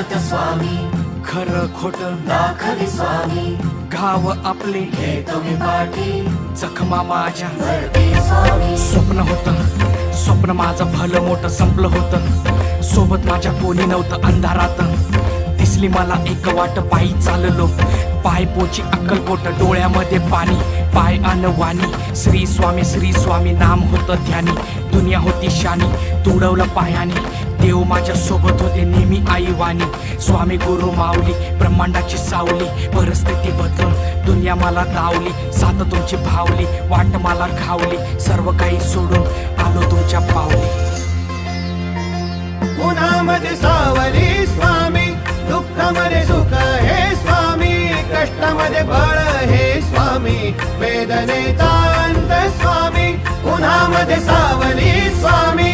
सत्य स्वामी, खरं खोट दाखवी स्वामी, घाव आपले घेतो मी पाठी, जखमा माझ्या भरती स्वामी. स्वप्न होतं, स्वप्न माझं भलं मोठं संपलं होतं. सोबत माझ्या कोणी नव्हतं अंधारात. दिसली मला एक वाट, पायी चाललो, पाय पोची अक्कलकोट, डोळ्यामध्ये पाणी, पाय अन वाणी. श्री स्वामी नाम होतं ध्यानी. दुनिया होती शानी, तुडवलं पायानी. देव माझ्या सोबत होते नेहमी आई वाणी. स्वामी गुरु माऊली, ब्रह्मांडाची सावली. परिस्थिती बदलून दुनिया मला दावली. साथ तुमची भावली, वाट मला खावली. सर्व काही सोडून आलो तुमच्या पावली. उन्हामध्ये सावली स्वामी, दुःखामध्ये सुख हे स्वामी, कष्टामध्ये बळ हे स्वामी, वेदनेचा अंत स्वामी. उन्हामध्ये सावली स्वामी,